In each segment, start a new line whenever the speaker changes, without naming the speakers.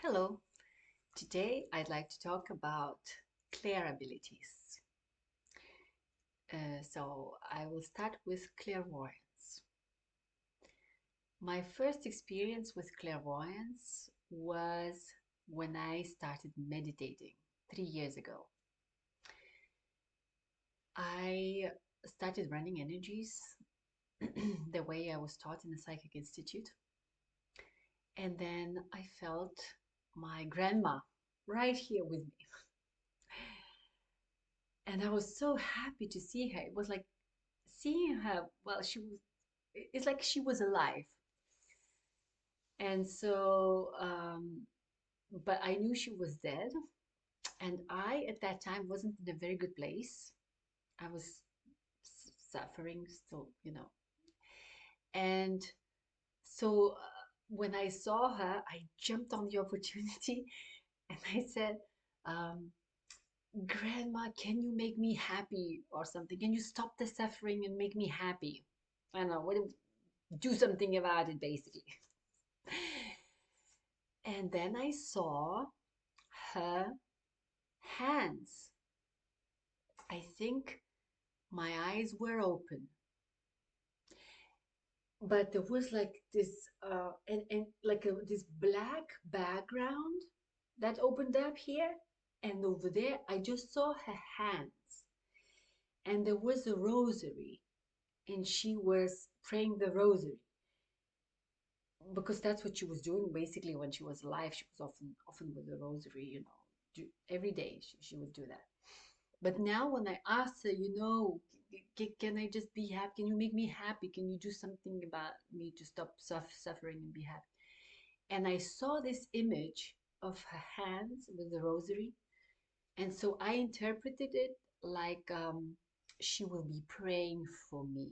Hello. Today I'd like to talk about Clair abilities. So I will start with clairvoyance. My first experience with clairvoyance was when I started meditating 3 years ago. I started running energies the way I was taught in the Psychic Institute. And then I felt my grandma right here with me. And I was so happy to see her. It was like seeing her, well, it's like she was alive. And so, but I knew she was dead. And I, at that time, wasn't in a very good place. I was suffering still. And so when I saw her, I jumped on the opportunity and I said, um, Grandma, can you make me happy or something? Can you stop the suffering and make me happy? I don't know, do something about it, basically. And then I saw her hands. I think my eyes were open, but there was like this, and like this black background that opened up here, and over there, I just saw her hands, and there was a rosary, and she was praying the rosary because that's what she was doing basically when she was alive. She was often with the rosary, every day she would do that. But now when I asked her, can I just be happy? Can you make me happy? Can you do something about me to stop suffering and be happy? And I saw this image of her hands with the rosary. And so I interpreted it like she will be praying for me.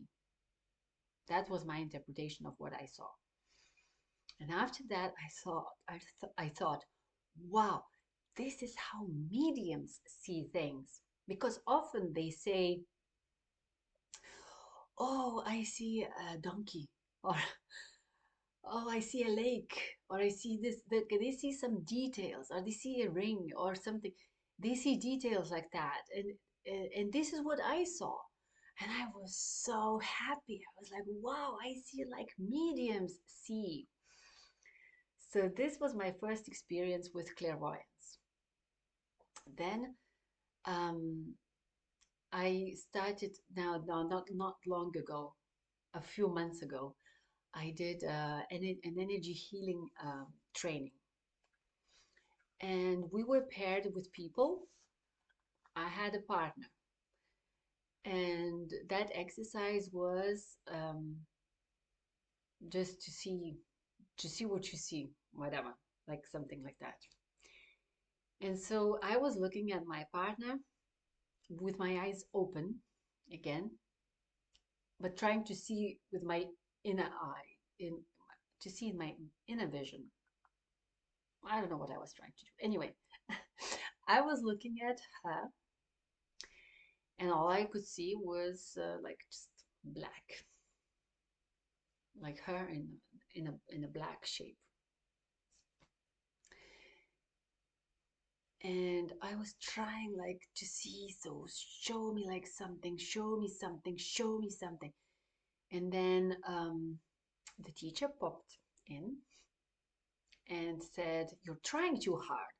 That was my interpretation of what I saw. And after that, I thought, wow, this is how mediums see things. Because often they say, oh, I see a donkey, or oh, I see a lake, or I see this. They see some details, or they see a ring or something. They see details like that, and this is what I saw, and I was so happy. I was like, wow, I see like mediums see. So this was my first experience with clairvoyance. Then um, I started now, not long ago, a few months ago. I did an energy healing training, and we were paired with people. I had a partner, and that exercise was just to see what you see, whatever, like something like that. And so I was looking at my partner with my eyes open again, but trying to see with my inner eye, in to see in my inner vision. I don't know what I was trying to do. Anyway, I was looking at her, and all I could see was like just black, like her in a black shape. And I was trying like to see, so show me like something, show me something, show me something. And then the teacher popped in and said, "You're trying too hard."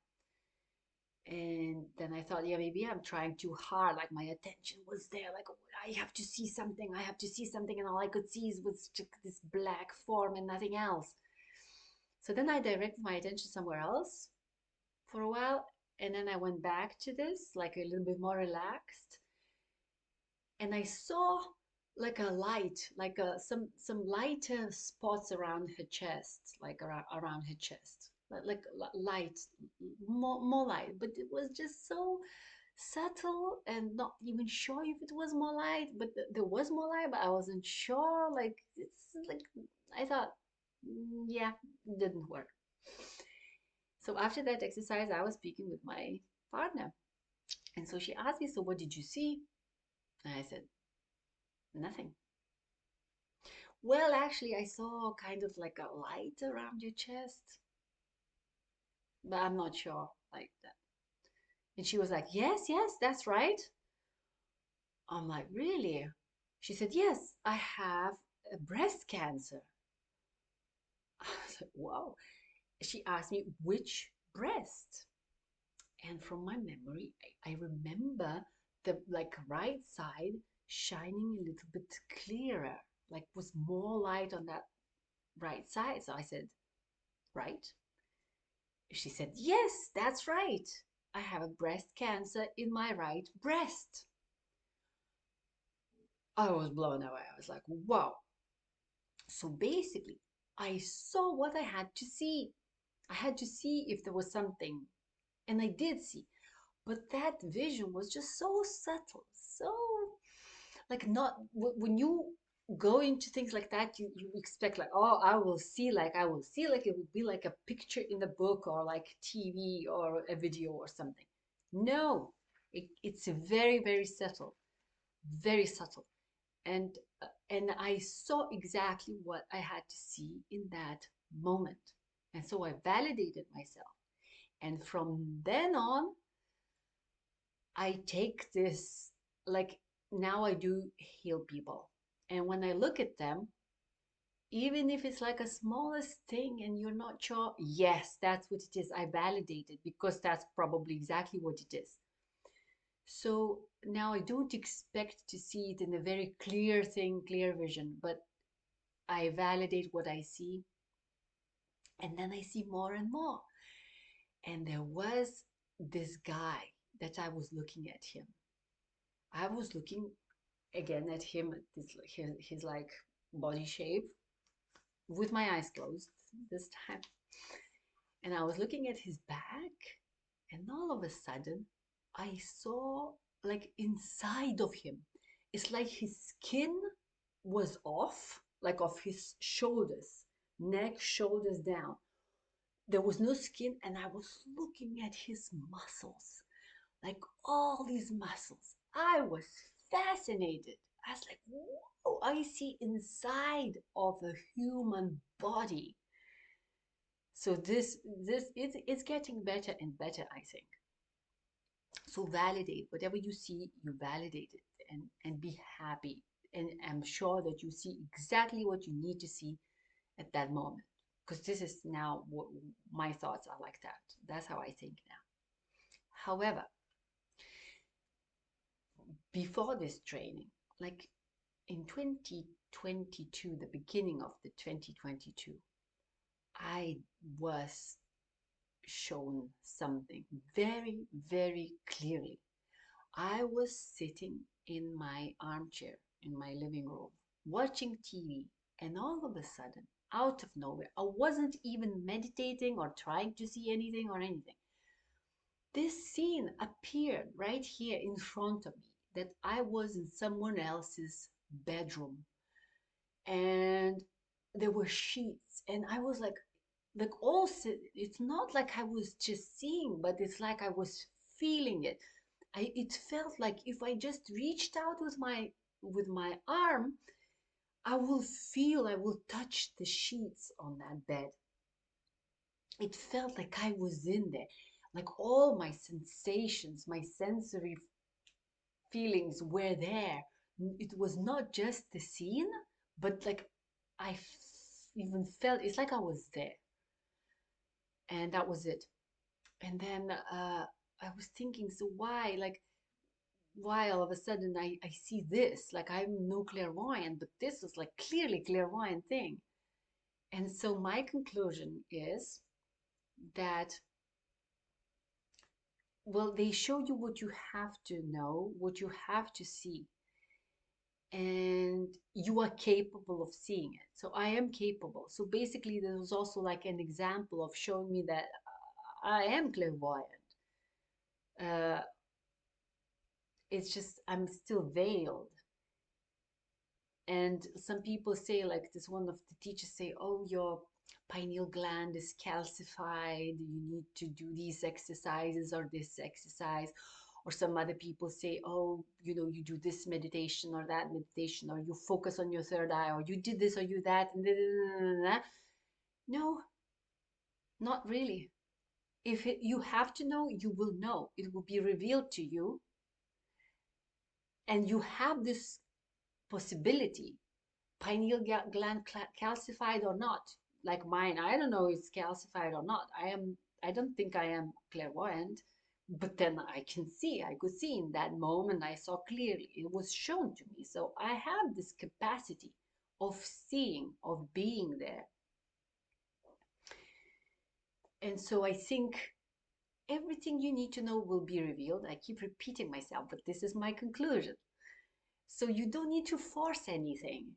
And then I thought, yeah, maybe I'm trying too hard. Like my attention was there. Like, I have to see something. I have to see something. And all I could see was just this black form and nothing else. So then I directed my attention somewhere else for a while. And then I went back to this, like a little bit more relaxed. And I saw like a light, like some lighter spots around her chest, like around her chest, like light, more light. But it was just so subtle and not even sure if it was more light. But there was more light, but I wasn't sure. Like it's like I thought, yeah, it didn't work. So after that exercise, I was speaking with my partner, and so she asked me, "So what did you see?" And I said, "Nothing." Well, actually, I saw kind of like a light around your chest. but I'm not sure like that. And she was like, yes, yes, that's right. I'm like, really? She said, yes, I have a breast cancer. I was like, wow. She asked me which breast. And from my memory, I remember the like right side shining a little bit clearer, like was more light on that right side. So I said, right? She said, yes, that's right. I have a breast cancer in my right breast. I was blown away. I was like, wow. So basically, I saw what I had to see. I had to see if there was something, and I did see. But that vision was just so subtle, so like not when you go into things like that, you expect like, oh, I will see like it would be like a picture in the book or like TV or a video or something. No, it's very, very subtle, very subtle. And I saw exactly what I had to see in that moment. And so I validated myself. And from then on, I take this, like now I do heal people. And when I look at them, even if it's like a smallest thing and you're not sure, yes, that's what it is. I validate it because that's probably exactly what it is. So now I don't expect to see it in a very clear thing, clear vision, but I validate what I see and then I see more and more. And there was this guy that I was looking at him. I was looking again at him, his like body shape with my eyes closed this time. And I was looking at his back, and all of a sudden, I saw like inside of him. It's like his skin was off, like off his shoulders, neck, shoulders down. There was no skin, and I was looking at his muscles, like all these muscles. I was fascinated. I was like, whoa, I see inside of a human body. So this it's getting better and better, I think. So validate whatever you see, you validate it and be happy. And I'm sure that you see exactly what you need to see at that moment. Because this is now what my thoughts are like that. That's how I think now. However, before this training, like in 2022, the beginning of the 2022, I was shown something very, very clearly. I was sitting in my armchair in my living room watching TV, and all of a sudden, out of nowhere, I wasn't even meditating or trying to see anything or anything. This scene appeared right here in front of me that I was in someone else's bedroom and there were sheets and I was like also it's not like I was just seeing, but it's like I was feeling it. It felt like if I just reached out with my arm, I will touch the sheets on that bed. It felt like I was in there, like all my sensations, my sensory feelings were there. It was not just the scene, but like even felt it's like I was there, and that was it. And then I was thinking, so why, like, why all of a sudden I see this? Like I'm no clairvoyant, but this was like clearly clairvoyant thing. And so my conclusion is that, well, they show you what you have to know, what you have to see, and you are capable of seeing it. So I am capable. So basically, there was also like an example of showing me that I am clairvoyant. Uh, it's just I'm still veiled. And some people say, like this one of the teachers say, oh, your pineal gland is calcified. You need to do these exercises or this exercise. Or some other people say, oh, you know, you do this meditation or that meditation, or you focus on your third eye, or you did this or you that. And no, not really. If you have to know, you will know. It will be revealed to you. And you have this possibility, pineal gland calcified or not, like mine. I don't know if it's calcified or not. I don't think I am clairvoyant, but then I can see. I could see in that moment. I saw clearly. It was shown to me. So I have this capacity of seeing, of being there. And so I think everything you need to know will be revealed. I keep repeating myself, but this is my conclusion. So you don't need to force anything.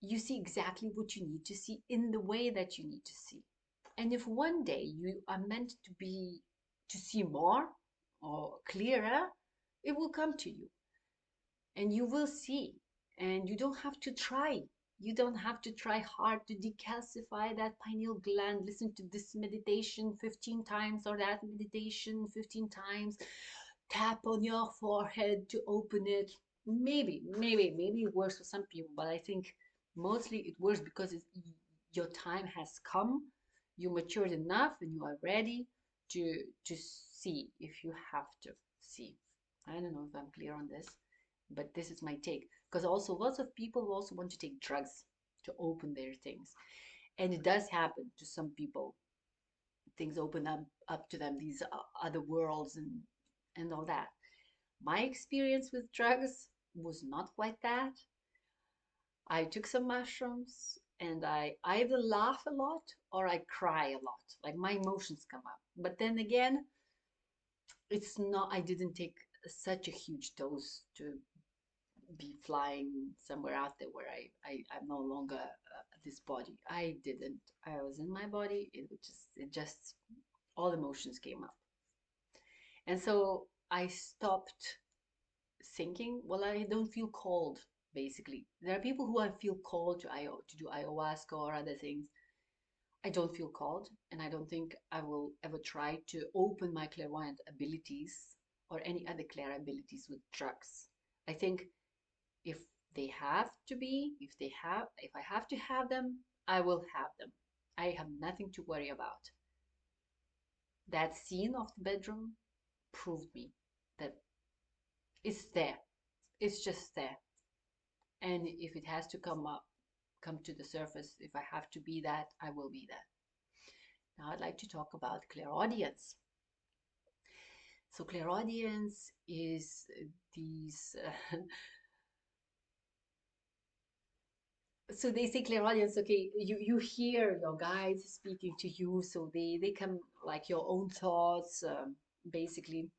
You see exactly what you need to see in the way that you need to see. And if one day you are meant to see more or clearer, it will come to you and you will see. And you don't have to try. You don't have to try hard to decalcify that pineal gland. Listen to this meditation 15 times or that meditation 15 times. Tap on your forehead to open it. Maybe it works for some people, but I think mostly it works because your time has come. You matured enough and you are ready to see if you have to see. I don't know if I'm clear on this, but this is my take. Because also lots of people also want to take drugs to open their things. And it does happen to some people. Things open up to them, these other worlds and all that. My experience with drugs was not quite that. I took some mushrooms and I either laugh a lot or I cry a lot. Like my emotions come up. But then again, it's not, I didn't take such a huge dose to be flying somewhere out there where I'm no longer this body. I didn't. I was in my body. It just all emotions came up. And so I stopped thinking, well, I don't feel called, basically. There are people who I feel called to do ayahuasca or other things. I don't feel called, and I don't think I will ever try to open my clairvoyant abilities or any other clair abilities with drugs. I think if they have to be, if I have to have them, I will have them. I have nothing to worry about. That scene of the bedroom proved me that it's there. It's just there. And if it has to come to the surface, if I have to be that, I will be that. Now I'd like to talk about clairaudience. So clairaudience is these so they say clairaudience, okay, you hear your guides speaking to you, so they come like your own thoughts, basically.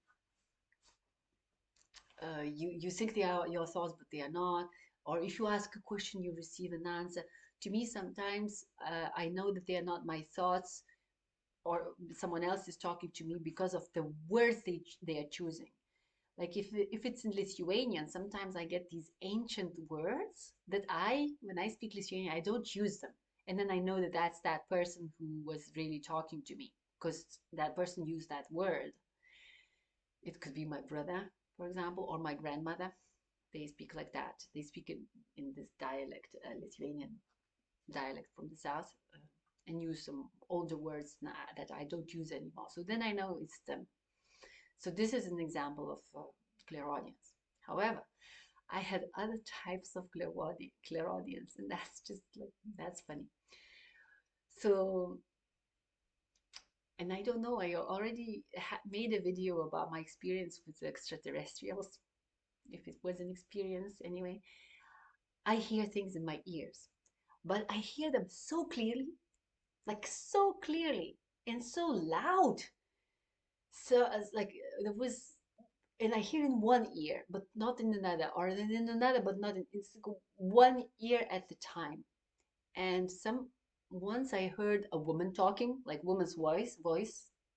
You think they are your thoughts, but they are not. Or if you ask a question, you receive an answer. To me, sometimes I know that they are not my thoughts, or someone else is talking to me because of the words they are choosing. Like if it's in Lithuanian, sometimes I get these ancient words that when I speak Lithuanian, I don't use them. And then I know that that's that person who was really talking to me because that person used that word. It could be my brother, for example, or my grandmother. They speak like that. They speak in this dialect, Lithuanian dialect from the south, and use some older words that I don't use anymore. So then I know it's them. So this is an example of clairaudience. However, I had other types of clairaudience, and that's just like, that's funny. So, and I don't know, I already made a video about my experience with extraterrestrials, if it was an experience anyway. I hear things in my ears, but I hear them so clearly, like so clearly and so loud. So as like there was, and I hear in one ear, but not in another, or then in another, but not in, it's one ear at the time. And once I heard a woman talking, like woman's voice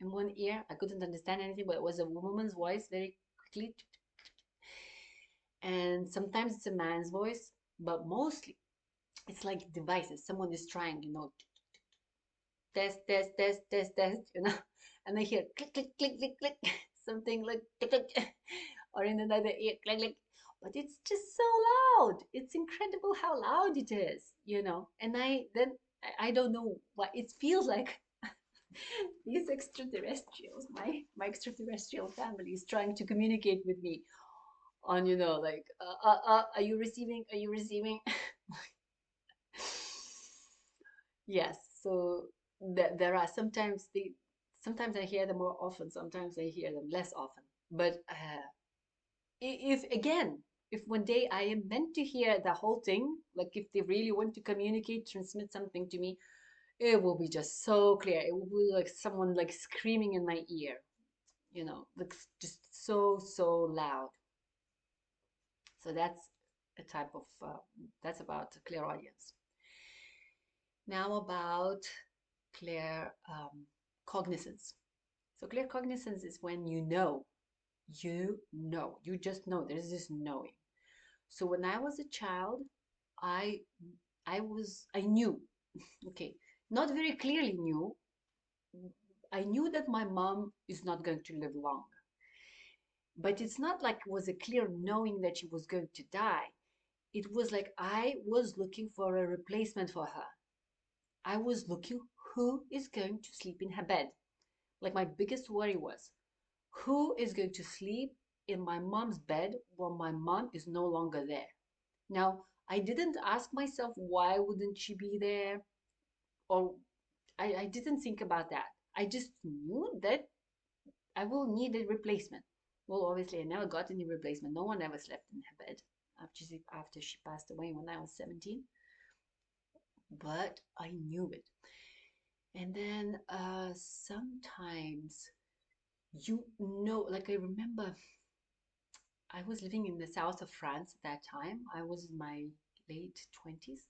in one ear. I couldn't understand anything, but it was a woman's voice very quickly. And sometimes it's a man's voice, but mostly it's like devices. Someone is trying, test, test, test, test, test, and I hear click, click, click, click, click, something like click, click, or in another ear, click, click. But it's just so loud. It's incredible how loud it is, And I don't know what it feels like. These extraterrestrials, my extraterrestrial family is trying to communicate with me on, like, are you receiving? Are you receiving? Yes. So there are sometimes I hear them more often, sometimes I hear them less often. But if again, if one day I am meant to hear the whole thing, like if they really want to communicate, transmit something to me, it will be just so clear. It will be like someone like screaming in my ear, like just so loud. So that's a type of that's about clairaudience. Now about clair cognizance. So claircognizance is when you just know. There's this knowing. So when I was a child, I I knew, okay, not very clearly knew. I knew that my mom is not going to live long, but it's not like it was a clear knowing that she was going to die. It was like I was looking for a replacement for her. I was looking who is going to sleep in her bed. Like my biggest worry was who is going to sleep in my mom's bed when my mom is no longer there. Now, I didn't ask myself why wouldn't she be there, or I didn't think about that. I just knew that I will need a replacement. Well, obviously, I never got any replacement. No one ever slept in her bed after she passed away when I was 17. But I knew it. And then sometimes like I remember I was living in the south of France at that time. I was in my late 20s,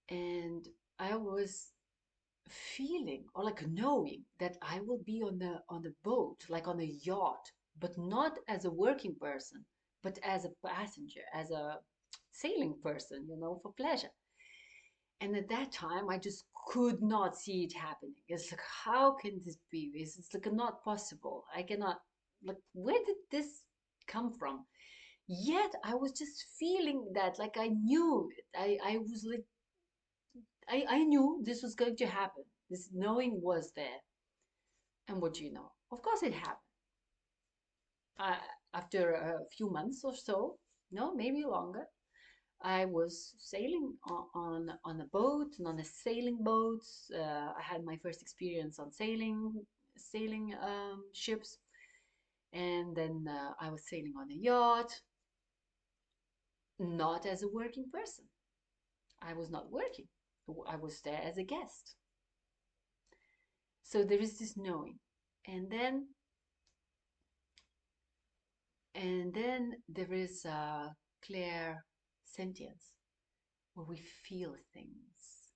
and I was feeling or like knowing that I will be on the boat, like on a yacht, but not as a working person, but as a passenger, as a sailing person, for pleasure. And at that time, I just could not see it happening. It's like, how can this be? It's like not possible. I cannot, like, where did this come from? Yet I was just feeling that, like I knew it. I was like, I knew this was going to happen. This knowing was there. And what do you know? Of course it happened. Uh, After a few months or so, no, maybe longer, I was sailing on a boat and on a sailing boat. I had my first experience on sailing ships, and then I was sailing on a yacht, not as a working person. I was not working. I was there as a guest. So there is this knowing, and then there is clair sentience, where we feel things.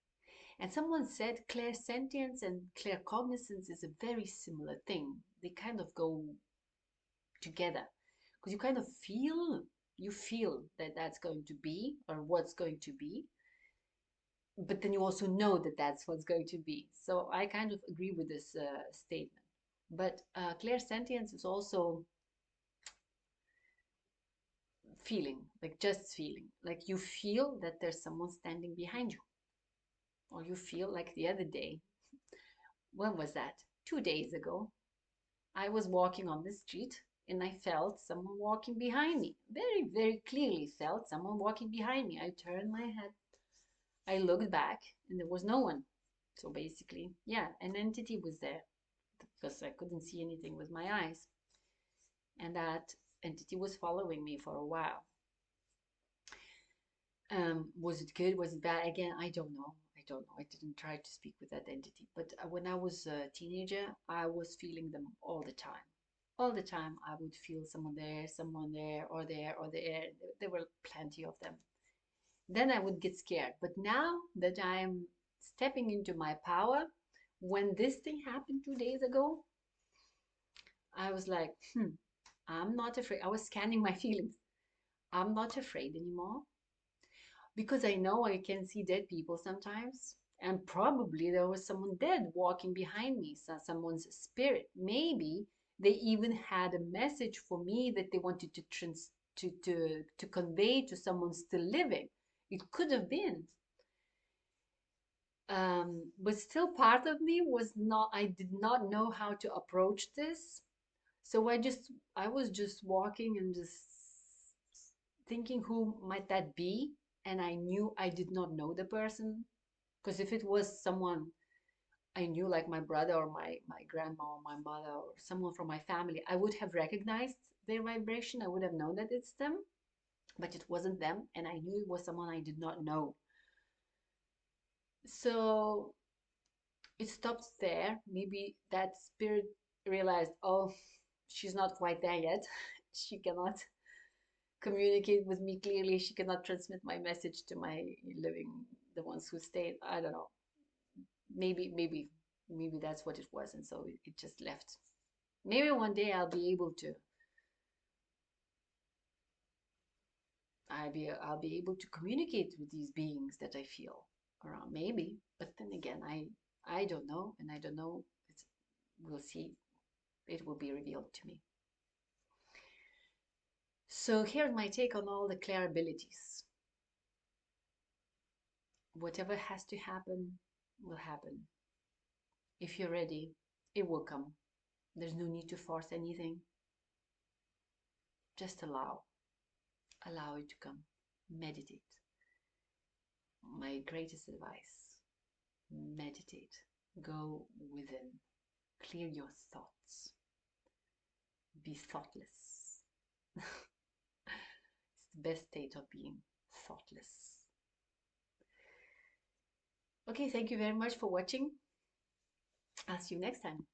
And someone said clairsentience and claircognizance is a very similar thing. They kind of go together because you kind of feel that that's going to be or what's going to be, but then you also know that that's what's going to be. So I kind of agree with this statement. But clairsentience is also feeling, like just feeling, like you feel that there's someone standing behind you, or you feel like the other day. When was that? 2 days ago. I was walking on the street and I felt someone walking behind me. Very, very clearly felt someone walking behind me. I turned my head, I looked back, and there was no one. So basically, yeah, an entity was there because I couldn't see anything with my eyes. And that entity was following me for a while. Was it good? Was it bad? Again, I don't know. I don't know. I didn't try to speak with that entity. But when I was a teenager, I was feeling them all the time. All the time, I would feel someone there, or there, or there. There were plenty of them. Then I would get scared. But now that I'm stepping into my power, when this thing happened 2 days ago, I was like, I'm not afraid. I was scanning my feelings. I'm not afraid anymore because I know I can see dead people sometimes. And probably there was someone dead walking behind me, someone's spirit. Maybe they even had a message for me that they wanted to convey to someone still living. It could have been. But still part of me was not, I did not know how to approach this. So I was just walking and just thinking who might that be, and I knew I did not know the person, because if it was someone I knew, like my brother or my grandma or my mother or someone from my family, I would have recognized their vibration. I would have known that it's them, but it wasn't them, and I knew it was someone I did not know. So it stopped there. Maybe that spirit realized, oh, she's not quite there yet. She cannot communicate with me clearly. She cannot transmit my message to my living, the ones who stayed. I don't know. Maybe that's what it was, and so it just left. Maybe one day I'll be able to communicate with these beings that I feel around. Maybe, but then again, I don't know, and I don't know. We'll see. It will be revealed to me. So here's my take on all the Clair abilities. Whatever has to happen will happen. If you're ready, it will come. There's no need to force anything. Just allow it to come. Meditate. My greatest advice: meditate. Go within. Clear your thoughts. Be thoughtless. It's the best state of being, thoughtless. Okay, thank you very much for watching. I'll see you next time.